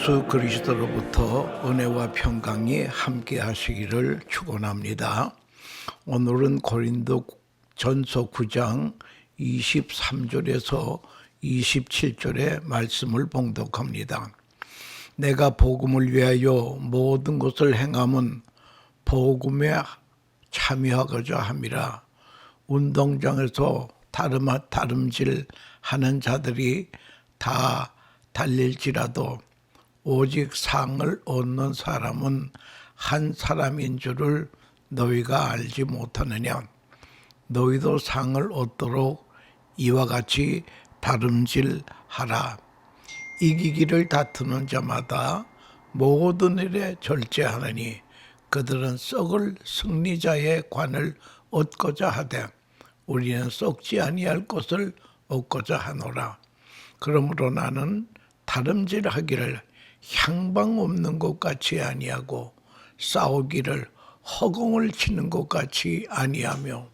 예수 그리스도로부터 은혜와 평강이 함께 하시기를 축원합니다. 오늘은 고린도 전서 9장 23절에서 27절의 말씀을 봉독합니다. 내가 복음을 위하여 모든 것을 행함은 복음에 참여하고자 함이라. 운동장에서 다름질 하는 자들이 다 달릴지라도 오직 상을 얻는 사람은 한 사람인 줄을 너희가 알지 못하느냐. 너희도 상을 얻도록 이와 같이 다름질하라. 이기기를 다투는 자마다 모든 일에 절제하느니 그들은 썩을 승리자의 관을 얻고자 하되 우리는 썩지 아니할 것을 얻고자 하노라. 그러므로 나는 다름질하기를 향방 없는 것 같이 아니하고 싸우기를 허공을 치는 것 같이 아니하며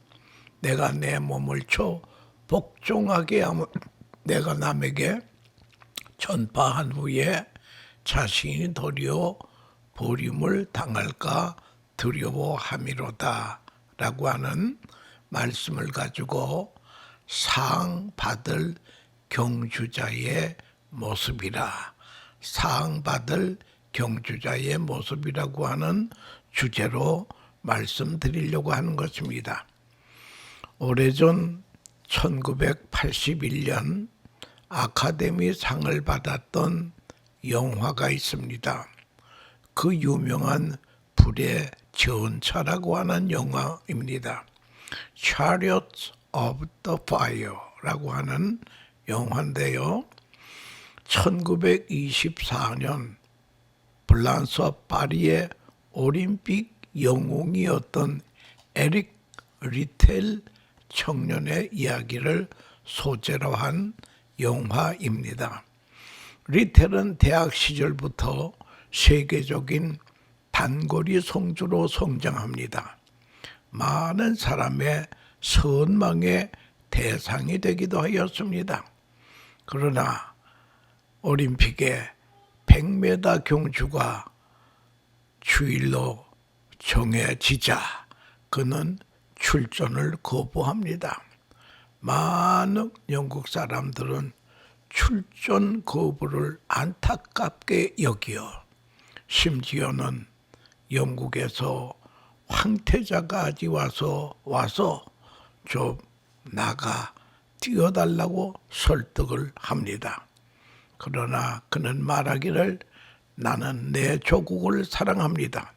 내가 내 몸을 쳐 복종하게 하면 내가 남에게 전파한 후에 자신이 도리어 버림을 당할까 두려워함이로다 라고 하는 말씀을 가지고 상 받을 경주자의 모습이라, 상 받을 경주자의 모습이라고 하는 주제로 말씀드리려고 하는 것입니다. 오래전 1981년 아카데미 상을 받았던 영화가 있습니다. 그 유명한 불의 전차라고 하는 영화입니다. Chariots of the Fire라고 하는 영화인데요. 1924년 프랑스 파리의 올림픽 영웅이었던 에릭 리텔 청년의 이야기를 소재로 한 영화입니다. 리텔은 대학 시절부터 세계적인 단거리 성주로 성장합니다. 많은 사람의 선망의 대상이 되기도 하였습니다. 그러나 올림픽에 100m 경주가 주일로 정해지자 그는 출전을 거부합니다. 많은 영국 사람들은 출전 거부를 안타깝게 여기어 심지어는 영국에서 황태자까지 와서 좀 나가 뛰어달라고 설득을 합니다. 그러나 그는 말하기를 나는 내 조국을 사랑합니다.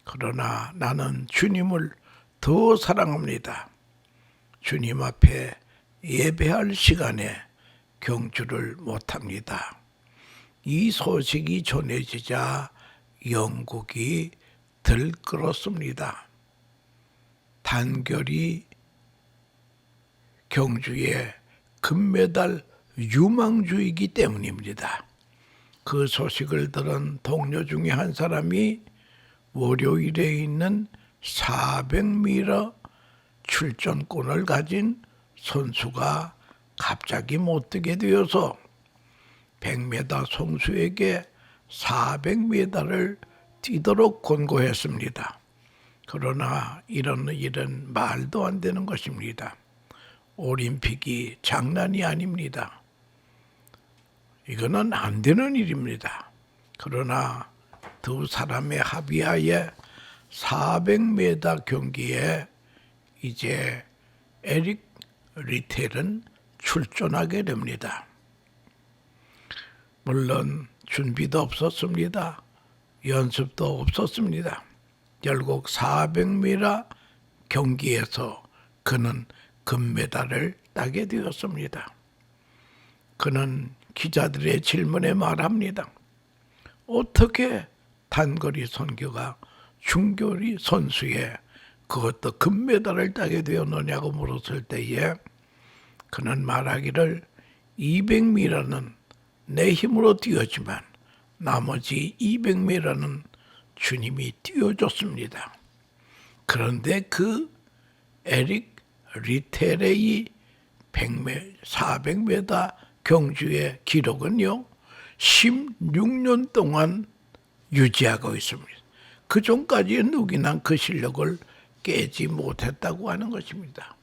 그러나 나는 주님을 더 사랑합니다. 주님 앞에 예배할 시간에 경주를 못합니다. 이 소식이 전해지자 영국이 들끓었습니다. 단거리 경주의 금메달 유망주이기 때문입니다. 그 소식을 들은 동료 중에 한 사람이 월요일에 있는 400m 출전권을 가진 선수가 갑자기 못 뛰게 되어서 100m 선수에게 400m를 뛰도록 권고했습니다. 그러나 이런 일은 말도 안 되는 것입니다. 올림픽이 장난이 아닙니다. 이거는 안 되는 일입니다. 그러나 두 사람의 합의하에 400m 경기에 이제 에릭 리텔은 출전하게 됩니다. 물론 준비도 없었습니다. 연습도 없었습니다. 결국 400m 경기에서 그는 금메달을 따게 되었습니다. 그는 기자들의 질문에 말합니다. 어떻게 단거리 선교가 중거리 선수에 그것도 금메달을 따게 되었느냐고 물었을 때에 그는 말하기를 200m는 내 힘으로 뛰었지만 나머지 200m는 주님이 띄워줬습니다. 그런데 그 에릭 리텔의 400m 경주의 기록은요, 16년 동안 유지하고 있습니다. 그 전까지의 누구나 그 실력을 깨지 못했다고 하는 것입니다.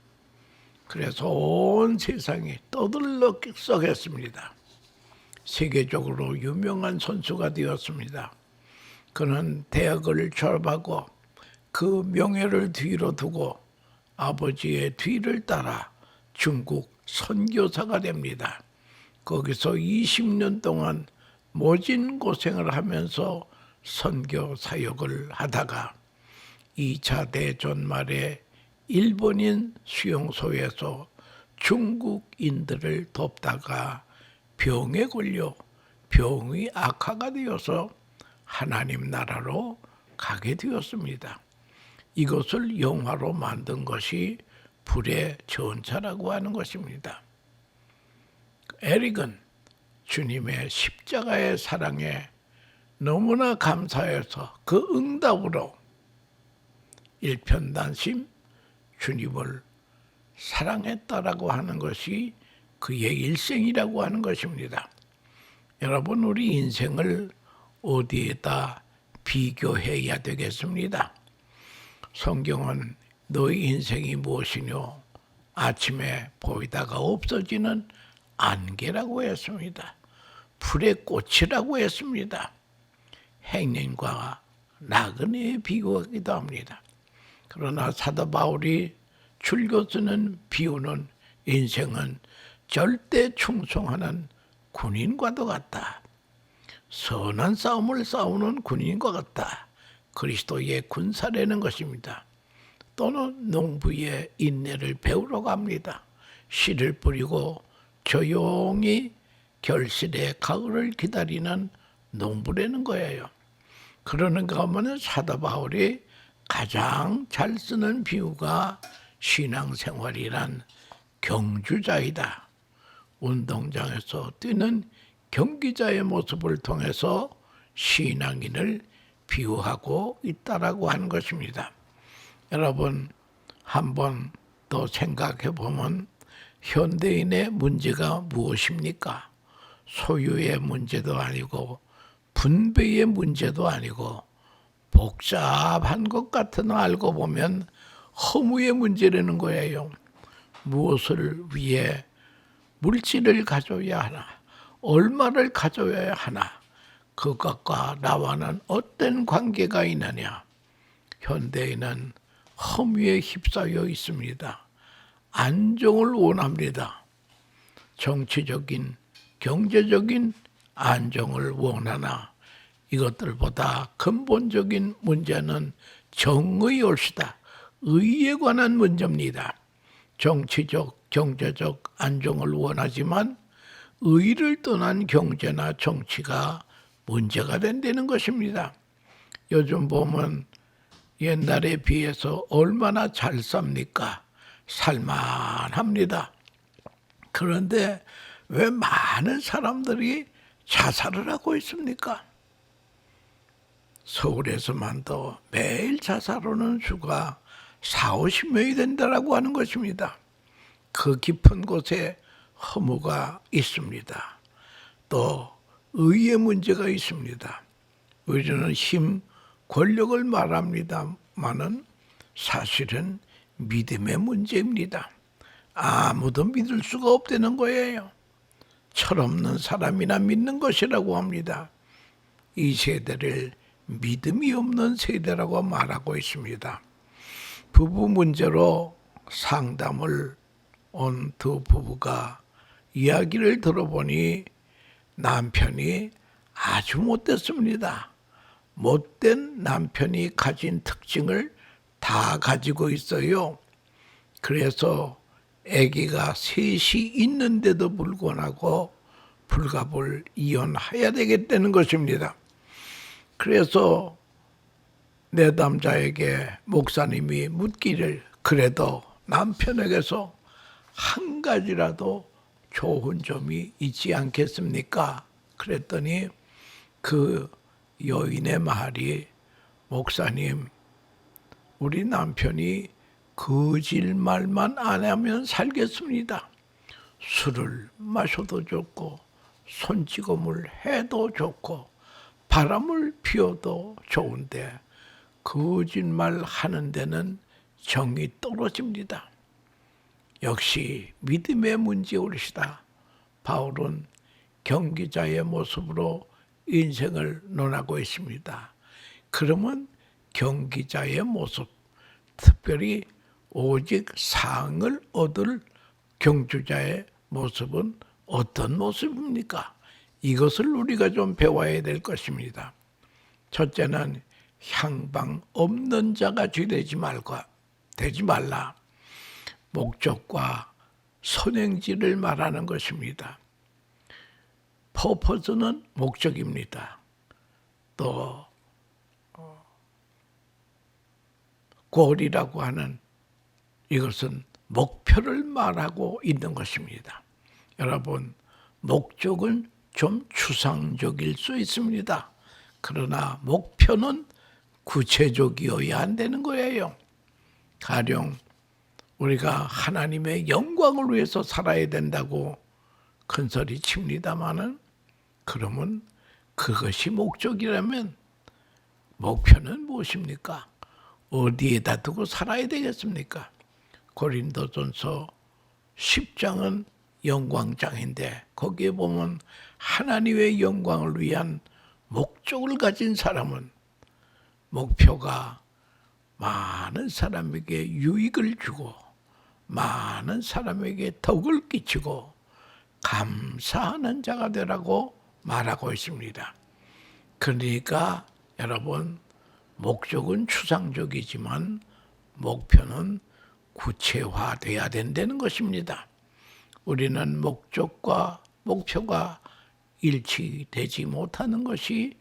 그래서 온 세상이 떠들썩했습니다. 세계적으로 유명한 선수가 되었습니다. 그는 대학을 졸업하고 그 명예를 뒤로 두고 아버지의 뒤를 따라 중국 선교사가 됩니다. 거기서 20년 동안 모진 고생을 하면서 선교 사역을 하다가 2차 대전 말에 일본인 수용소에서 중국인들을 돕다가 병에 걸려 병이 악화가 되어서 하나님 나라로 가게 되었습니다. 이것을 영화로 만든 것이 불의 전차라고 하는 것입니다. 에릭은 주님의 십자가의 사랑에 너무나 감사해서 그 응답으로 일편단심 주님을 사랑했다라고 하는 것이 그의 일생이라고 하는 것입니다. 여러분, 우리 인생을 어디에다 비교해야 되겠습니다. 성경은 너희 인생이 무엇이뇨? 아침에 보이다가 없어지는 안개라고 했습니다. 불의 꽃이라고 했습니다. 행님과 나그네에 비교하기도 합니다. 그러나 사도 바울이 줄겨 쓰는 비유는 인생은 절대 충성하는 군인과도 같다. 선한 싸움을 싸우는 군인과 같다. 그리스도의 군사라는 것입니다. 또는 농부의 인내를 배우러 갑니다. 씨를 뿌리고 조용히 결실의 가을을 기다리는 농부라는 거예요. 그러는가 하면 사도 바울이 가장 잘 쓰는 비유가 신앙생활이란 경주자이다. 운동장에서 뛰는 경기자의 모습을 통해서 신앙인을 비유하고 있다라고 하는 것입니다. 여러분, 한번 더 생각해 보면 현대인의 문제가 무엇입니까? 소유의 문제도 아니고 분배의 문제도 아니고 복잡한 것 같은 알고 보면 허무의 문제라는 거예요. 무엇을 위해 물질을 가져야 하나? 얼마를 가져야 하나? 그것과 나와는 어떤 관계가 있느냐? 현대인은 허무에 휩싸여 있습니다. 안정을 원합니다. 정치적인, 경제적인 안정을 원하나 이것들보다 근본적인 문제는 정의 올시다. 의에 관한 문제입니다. 정치적, 경제적 안정을 원하지만 의를 떠난 경제나 정치가 문제가 된다는 것입니다. 요즘 보면 옛날에 비해서 얼마나 잘 삽니까? 살만합니다. 그런데 왜 많은 사람들이 자살을 하고 있습니까? 서울에서만도 매일 자살하는 수가 40~50명이 된다라고 하는 것입니다. 그 깊은 곳에 허무가 있습니다. 또 의의 문제가 있습니다. 의는 힘, 권력을 말합니다마는 사실은 믿음의 문제입니다. 아무도 믿을 수가 없다는 거예요. 철없는 사람이나 믿는 것이라고 합니다. 이 세대를 믿음이 없는 세대라고 말하고 있습니다. 부부 문제로 상담을 온 두 부부가 이야기를 들어보니 남편이 아주 못됐습니다. 못된 남편이 가진 특징을 다 가지고 있어요. 그래서 아기가 셋이 있는데도 불구하고 불갑을 이혼해야 되겠다는 것입니다. 그래서 내담자에게 목사님이 묻기를 그래도 남편에게서 한 가지라도 좋은 점이 있지 않겠습니까? 그랬더니 그 여인의 말이 목사님, 우리 남편이 거짓말만 안 하면 살겠습니다. 술을 마셔도 좋고 손찌검을 해도 좋고 바람을 피워도 좋은데 거짓말 하는 데는 정이 떨어집니다. 역시 믿음의 문제올시다. 바울은 경기자의 모습으로 인생을 논하고 있습니다. 그러면 경기자의 모습, 특별히 오직 상을 얻을 경주자의 모습은 어떤 모습입니까? 이것을 우리가 좀 배워야 될 것입니다. 첫째는 향방 없는 자가 되지 말라. 목적과 선행지를 말하는 것입니다. 퍼포즈는 목적입니다. 또 골이라고 하는 이것은 목표를 말하고 있는 것입니다. 여러분, 목적은 좀 추상적일 수 있습니다. 그러나 목표는 구체적이어야 한다는 거예요. 가령 우리가 하나님의 영광을 위해서 살아야 된다고 큰소리 칩니다마는, 그러면 그것이 목적이라면 목표는 무엇입니까? 어디에다 두고 살아야 되겠습니까? 고린도전서 10장은 영광장인데 거기에 보면 하나님의 영광을 위한 목적을 가진 사람은 목표가 많은 사람에게 유익을 주고 많은 사람에게 덕을 끼치고 감사하는 자가 되라고 말하고 있습니다. 그러니까 여러분, 목적은 추상적이지만 목표는 구체화돼야 된다는 것입니다. 우리는 목적과 목표가 일치되지 못하는 것이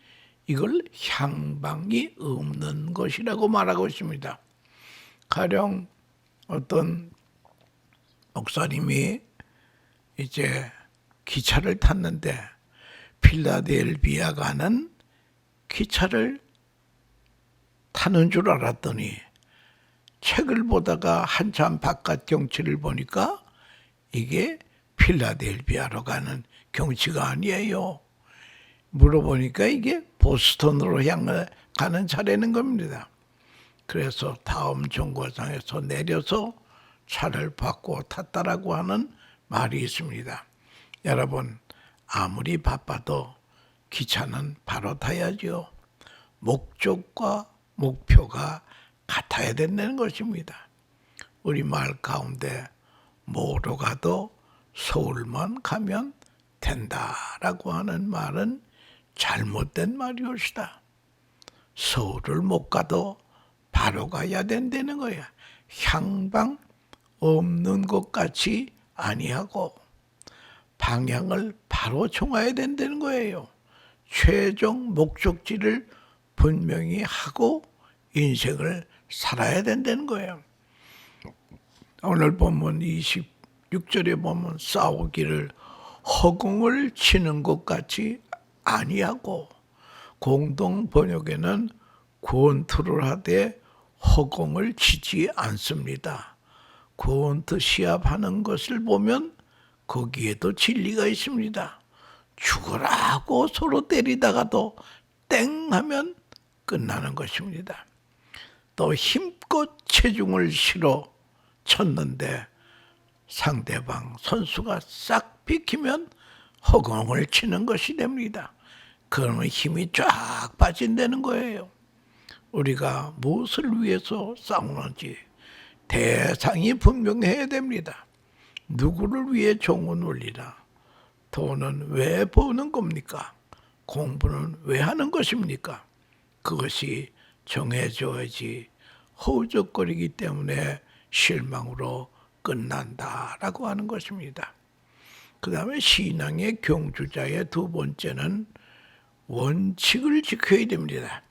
이걸 향방이 없는 것이라고 말하고 있습니다. 가령 어떤 목사님이 이제 기차를 탔는데 필라델피아 가는 기차를 타는 줄 알았더니 책을 보다가 한참 바깥 경치를 보니까 이게 필라델피아로 가는 경치가 아니에요. 물어보니까 이게 보스턴으로 향해 가는 차라는 겁니다. 그래서 다음 정거장에서 내려서 차를 바꿔 탔다라고 하는 말이 있습니다. 여러분, 아무리 바빠도 기차는 바로 타야죠. 목적과 목표가 같아야 된다는 것입니다. 우리말 가운데 뭐로 가도 서울만 가면 된다라고 하는 말은 잘못된 말이옵시다. 서울을 못 가도 바로 가야 된다는 거야. 향방 없는 것 같이 아니하고 방향을 바로 정해야 된다는 거예요. 최종 목적지를 분명히 하고 인생을 살아야 된다는 거예요. 오늘 본문 26절에 보면 싸우기를 허공을 치는 것 같이 아니하고, 공동 번역에는 권투를 하되 허공을 치지 않습니다. 권투 시합하는 것을 보면 거기에도 진리가 있습니다. 죽으라고 서로 때리다가도 땡 하면 끝나는 것입니다. 또 힘껏 체중을 실어 쳤는데 상대방 선수가 싹 비키면 허공을 치는 것이 됩니다. 그러면 힘이 쫙 빠진다는 거예요. 우리가 무엇을 위해서 싸우는지 대상이 분명해야 됩니다. 누구를 위해 종을 울리나? 돈은 왜 버는 겁니까? 공부는 왜 하는 것입니까? 그것이 정해져야지 허우적거리기 때문에 실망으로 끝난다라고 하는 것입니다. 그 다음에 신앙의 경주자의 두 번째는 원칙을 지켜야 됩니다.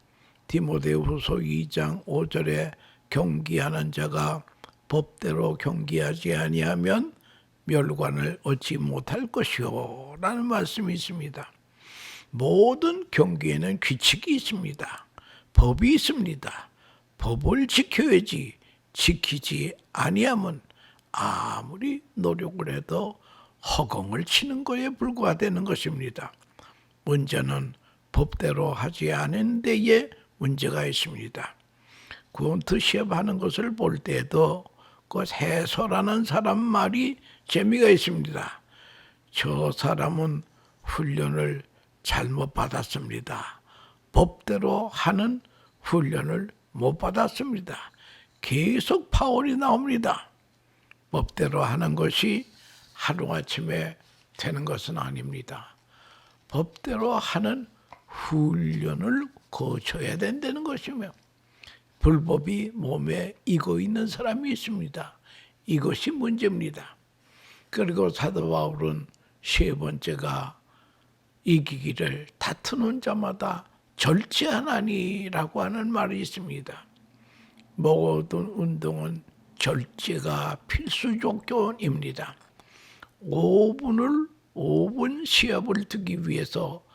디모데후서 2장 5절에 경기하는 자가 법대로 경기하지 아니하면 멸관을 얻지 못할 것이요 라는 말씀이 있습니다. 모든 경기에는 규칙이 있습니다. 법이 있습니다. 법을 지켜야지 지키지 아니하면 아무리 노력을 해도 허공을 치는 거에 불과되는 것입니다. 문제는 법대로 하지 않은 데에 문제가 있습니다. 구원트 시합하는 것을 볼 때도 그 해설하는 사람 말이 재미가 있습니다. 저 사람은 훈련을 잘못 받았습니다. 법대로 하는 훈련을 못 받았습니다. 계속 파울이 나옵니다. 법대로 하는 것이 하루아침에 되는 것은 아닙니다. 법대로 하는 훈련을 거쳐야 된다는 것이며, 불법이 몸에 익어 있는 사람이 있습니다. 이것이 문제입니다. 그리고 사도 바울은 세 번째가 이기기를 다투는 자마다 절제하나니라고 하는 말이 있습니다. 모든 운동은 절제가 필수 조건입니다. 5분 시합을 두기 위해서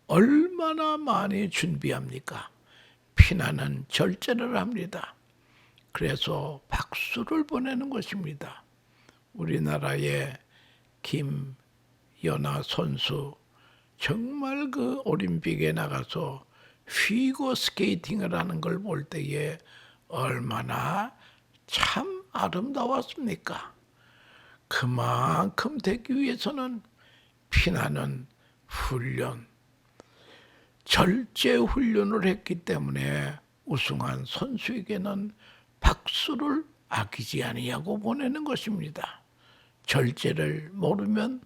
얼마나 많이 준비합니까? 피나는 절제를 합니다. 그래서 박수를 보내는 것입니다. 우리나라의 김연아 선수, 정말 그 올림픽에 나가서 피겨 스케이팅을 하는 걸 볼 때에 얼마나 참 아름다웠습니까? 그만큼 되기 위해서는 피나는 훈련, 절제 훈련을 했기 때문에 우승한 선수에게는 박수를 아끼지 아니하고 보내는 것입니다. 절제를 모르면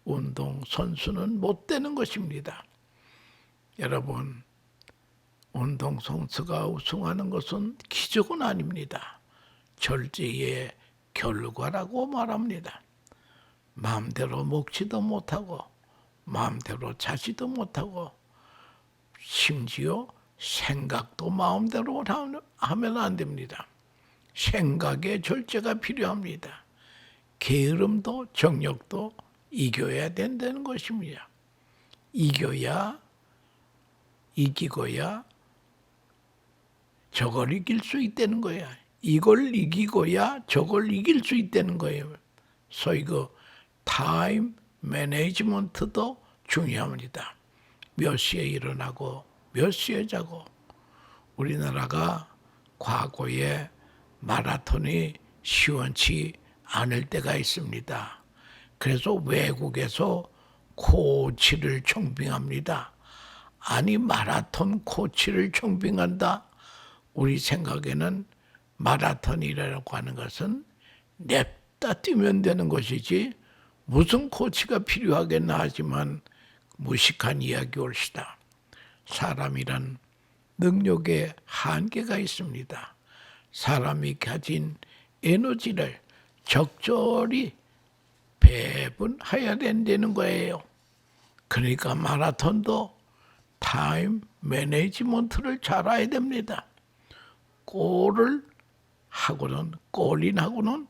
운동 선수는 못 되는 것입니다. 여러분, 운동 선수가 우승하는 것은 기적은 아닙니다. 절제의 결과라고 말합니다. 마음대로 먹지도 못하고 마음대로 자지도 못하고 심지어 생각도 마음대로 하면 안 됩니다. 생각의 절제가 필요합니다. 게으름도 정욕도 이겨야 된다는 것입니다. 이기고야 저걸 이길 수 있다는 거야. 이걸 이기고야 저걸 이길 수 있다는 거예요. 소위 그 타임 매니지먼트도 중요합니다. 몇 시에 일어나고 몇 시에 자고. 우리나라가 과거에 마라톤이 시원치 않을 때가 있습니다. 그래서 외국에서 코치를 청빙합니다. 아니, 마라톤 코치를 청빙한다? 우리 생각에는 마라톤이라고 하는 것은 냅다 뛰면 되는 것이지 무슨 코치가 필요하겠나 하지만 무식한 이야기 옳시다. 사람이란 능력에 한계가 있습니다. 사람이 가진 에너지를 적절히 배분해야 된다는 거예요. 그러니까 마라톤도 타임 매니지먼트를 잘 알아야 됩니다. 골인하고는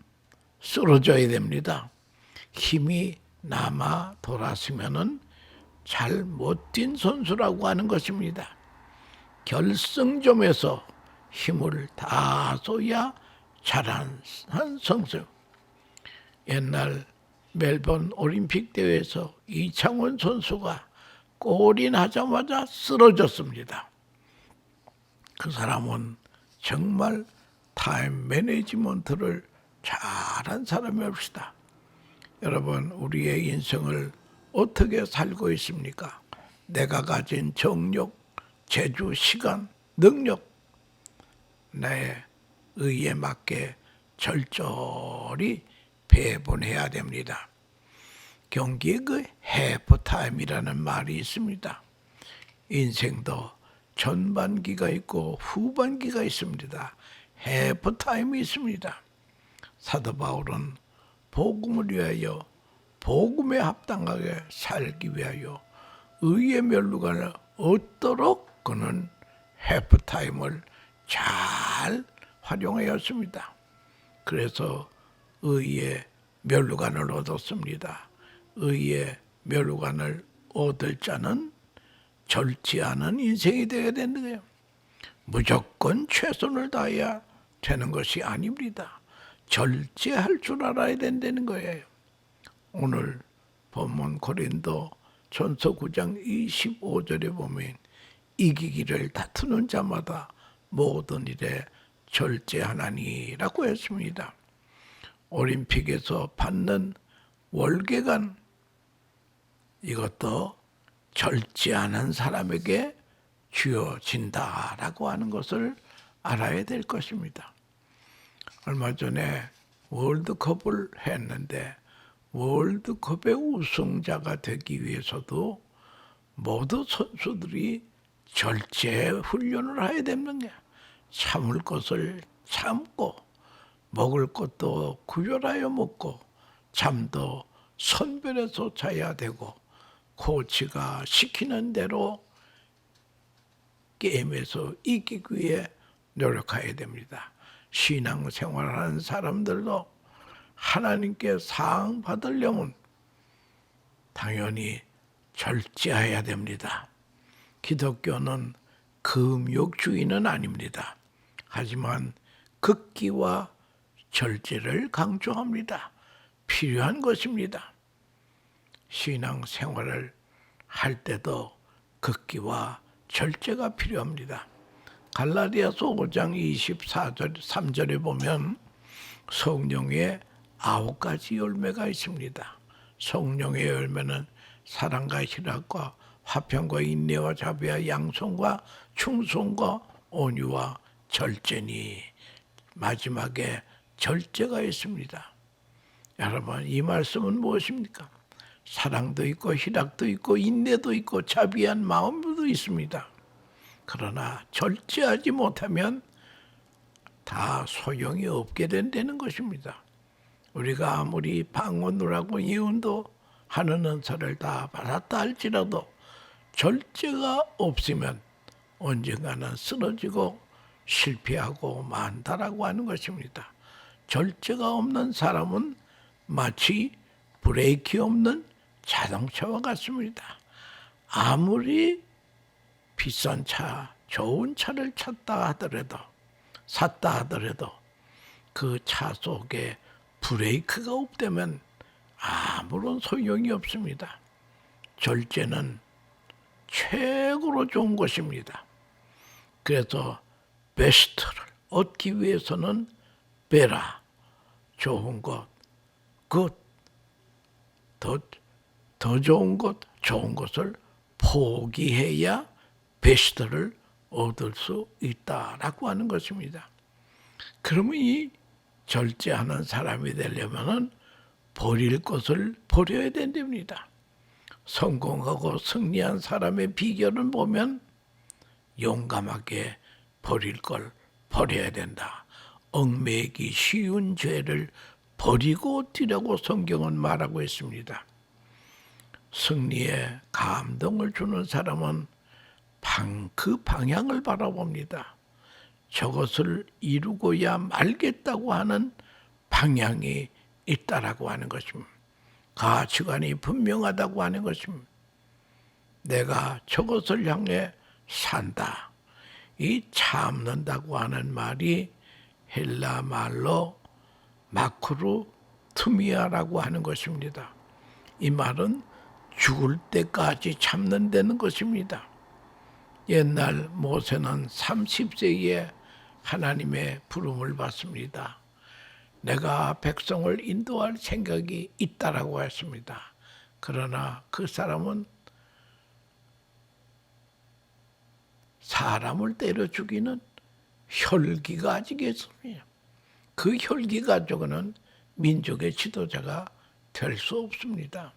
쓰러져야 됩니다. 힘이 남아 돌았으면은 잘 못 뛴 선수라고 하는 것입니다. 결승점에서 힘을 다 쏘야 잘한 선수. 옛날 멜번 올림픽 대회에서 이창원 선수가 골인하자마자 쓰러졌습니다. 그 사람은 정말 타임 매니지먼트를 잘한 사람이옵시다. 여러분, 우리의 인생을 어떻게 살고 있습니까? 내가 가진 정력, 재주, 시간, 능력, 내 의에 맞게 절절히 배분해야 됩니다. 경기에 그 해프타임이라는 말이 있습니다. 인생도 전반기가 있고 후반기가 있습니다. 해프타임이 있습니다. 사도 바울은 복음을 위하여 복음에 합당하게 살기 위하여 의의 면류관을 얻도록 그는 해프타임을 잘 활용하였습니다. 그래서 의의 면류관을 얻었습니다. 의의 면류관을 얻을 자는 절제하는 인생이 되어야 되는 거예요. 무조건 최선을 다해야 되는 것이 아닙니다. 절제할 줄 알아야 된다는 거예요. 오늘 본문 고린도 전서 9장 25절에 보면 이기기를 다투는 자마다 모든 일에 절제하나니라고 했습니다. 올림픽에서 받는 월계관 이것도 절제하는 사람에게 쥐어진다라고 하는 것을 알아야 될 것입니다. 얼마 전에 월드컵을 했는데 월드컵의 우승자가 되기 위해서도 모두 선수들이 절제 훈련을 해야 되는 거야. 참을 것을 참고 먹을 것도 구별하여 먹고 잠도 선별해서 자야 되고 코치가 시키는 대로 게임에서 이기기 위해 노력해야 됩니다. 신앙생활하는 사람들도 하나님께 상 받으려면 당연히 절제해야 됩니다. 기독교는 금욕주의는 아닙니다. 하지만 극기와 절제를 강조합니다. 필요한 것입니다. 신앙생활을 할 때도 극기와 절제가 필요합니다. 갈라디아서 5장 24절 3절에 보면 성령의 9가지 열매가 있습니다. 성령의 열매는 사랑과 희락과 화평과 인내와 자비와 양성과 충성과 온유와 절제니 마지막에 절제가 있습니다. 여러분 이 말씀은 무엇입니까? 사랑도 있고 희락도 있고 인내도 있고 자비한 마음도 있습니다. 그러나 절제하지 못하면 다 소용이 없게 된다는 것입니다. 우리가 아무리 방언을 하고 예언도 하는 은사를 다 받았다 할지라도 절제가 없으면 언젠가는 쓰러지고 실패하고 만다라고 하는 것입니다. 절제가 없는 사람은 마치 브레이크 없는 자동차와 같습니다. 아무리 비싼 차, 좋은 차를 샀다 하더라도 그 차 속에 브레이크가 없다면 아무런 소용이 없습니다. 절제는 최고로 좋은 것입니다. 그래서 베스트를 얻기 위해서는 베라, 좋은 것, 더 좋은 것, 좋은 것을 포기해야 베스트를 얻을 수 있다라고 하는 것입니다. 그러면 이 절제하는 사람이 되려면은 버릴 것을 버려야 된답니다. 성공하고 승리한 사람의 비결은 보면 용감하게 버릴 걸 버려야 된다. 얽매이기 쉬운 죄를 버리고 뛰라고 성경은 말하고 있습니다. 승리에 감동을 주는 사람은 그 방향을 바라봅니다. 저것을 이루고야 말겠다고 하는 방향이 있다라고 하는 것입니다. 가치관이 분명하다고 하는 것입니다. 내가 저것을 향해 산다. 이 참는다고 하는 말이 헬라 말로 마크루 투미아라고 하는 것입니다. 이 말은 죽을 때까지 참는다는 것입니다. 옛날 모세는 30세에 하나님의 부름을 받습니다. 내가 백성을 인도할 생각이 있다라고 했습니다. 그러나 그 사람은 사람을 때려 죽이는 혈기가 아직 있습니다. 그 혈기 가지고는 민족의 지도자가 될 수 없습니다.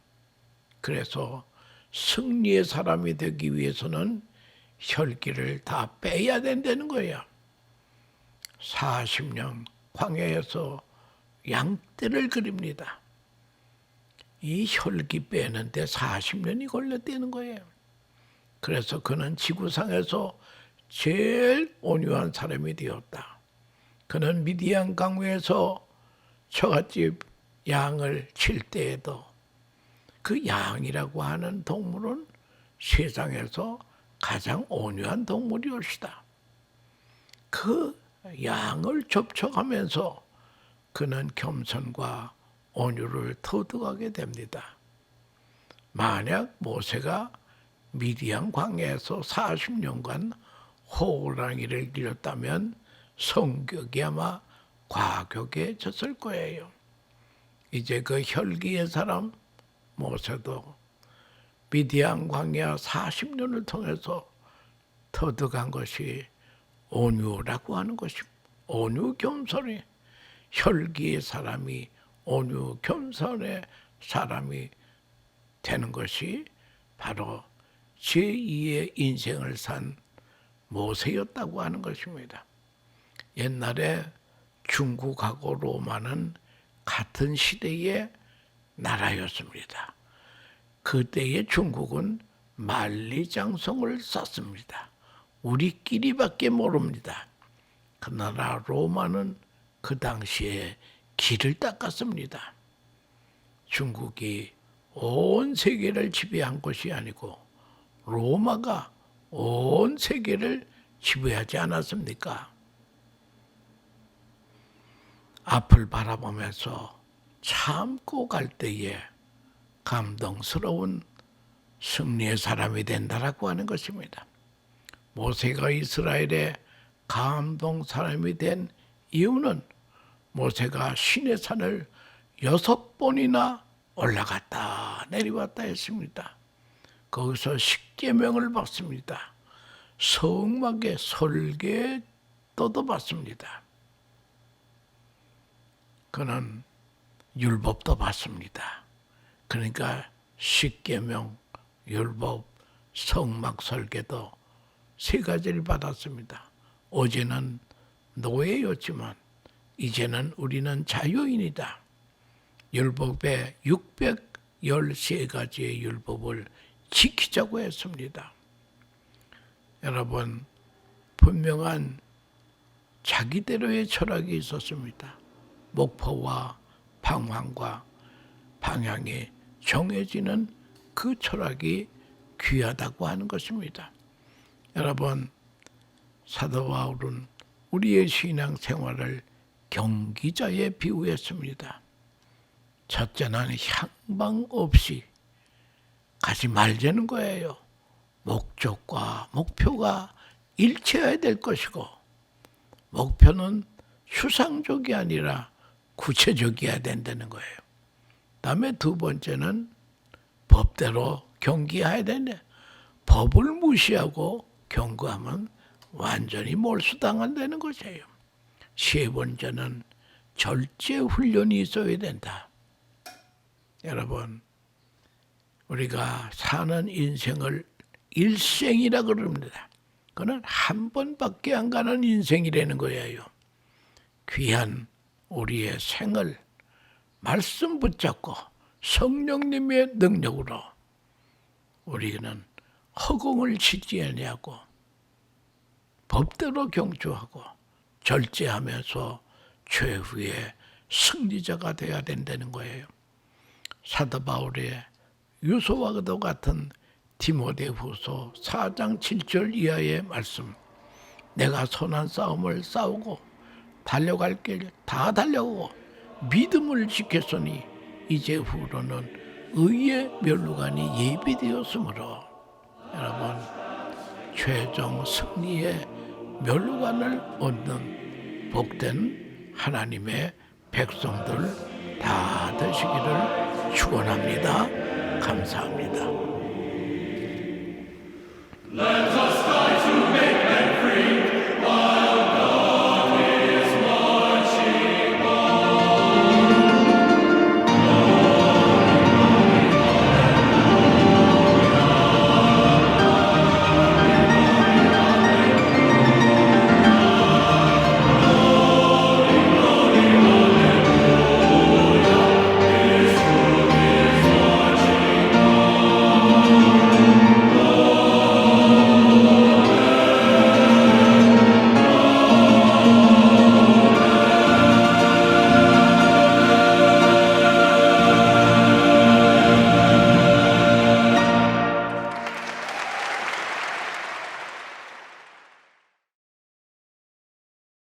그래서 승리의 사람이 되기 위해서는 혈기를 다 빼야 된다는 거예요. 40년 광야에서 양떼를 그립니다. 이 혈기 빼는데 40년이 걸렸다는 거예요. 그래서 그는 지구상에서 제일 온유한 사람이 되었다. 그는 미디안 강우에서 처갓집 양을 칠 때에도 그 양이라고 하는 동물은 세상에서 가장 온유한 동물이었다. 그 양을 접촉하면서 그는 겸손과 온유를 터득하게 됩니다. 만약 모세가 미디안 광야에서 40년간 호랑이를 길렀다면 성격이 아마 과격해졌을 거예요. 이제 그 혈기의 사람 모세도 미디안 광야 40년을 통해서 터득한 것이 온유라고 하는 것입니다. 온유 겸손이 혈기의 사람이 온유 겸손의 사람이 되는 것이 바로 제2의 인생을 산 모세였다고 하는 것입니다. 옛날에 중국하고 로마는 같은 시대의 나라였습니다. 그때의 중국은 만리장성을 쌓습니다. 우리끼리밖에 모릅니다. 그 나라 로마는 그 당시에 길을 닦았습니다. 중국이 온 세계를 지배한 것이 아니고 로마가 온 세계를 지배하지 않았습니까? 앞을 바라보면서 참고 갈 때에 감동스러운 승리의 사람이 된다라고 하는 것입니다. 모세가 이스라엘의 감동 사람이 된 이유는 모세가 시내 산을 6번이나 올라갔다 내려왔다 했습니다. 거기서 십계명을 받습니다. 성막의 설계도도 받습니다. 그는 율법도 받습니다. 그러니까 십계명, 율법, 성막 설계도 3가지를 받았습니다. 어제는 노예였지만 이제는 우리는 자유인이다. 율법의 613가지의 율법을 지키자고 했습니다. 여러분, 분명한 자기대로의 철학이 있었습니다. 목표와 방향과 방향이 정해지는 그 철학이 귀하다고 하는 것입니다. 여러분, 사도 바울은 우리의 신앙 생활을 경기자에 비유했습니다. 첫째는 향방 없이 가지 말자는 거예요. 목적과 목표가 일치해야 될 것이고, 목표는 추상적이 아니라 구체적이어야 된다는 거예요. 다음에 2번째는 법대로 경기해야 되네. 법을 무시하고 경고하면 완전히 몰수당한다는 것이에요. 3번째는 절제 훈련이 있어야 된다. 여러분, 우리가 사는 인생을 일생이라 그럽니다. 그는 한 번밖에 안 가는 인생이라는 거예요. 귀한 우리의 생을 말씀 붙잡고 성령님의 능력으로 우리는 허공을 치지 아니하고 법대로 경주하고 절제하면서 최후의 승리자가 되어야 된다는 거예요. 사도 바울의 유소와도 같은 디모데후서 4장 7절 이하의 말씀. 내가 선한 싸움을 싸우고 달려갈 길 다 달려가고 믿음을 지켰으니 이제 후로는 의의 면류관이 예비되었으므로 여러분, 최종 승리의 면류관을 얻는 복된 하나님의 백성들 다 되시기를 축원합니다. 감사합니다.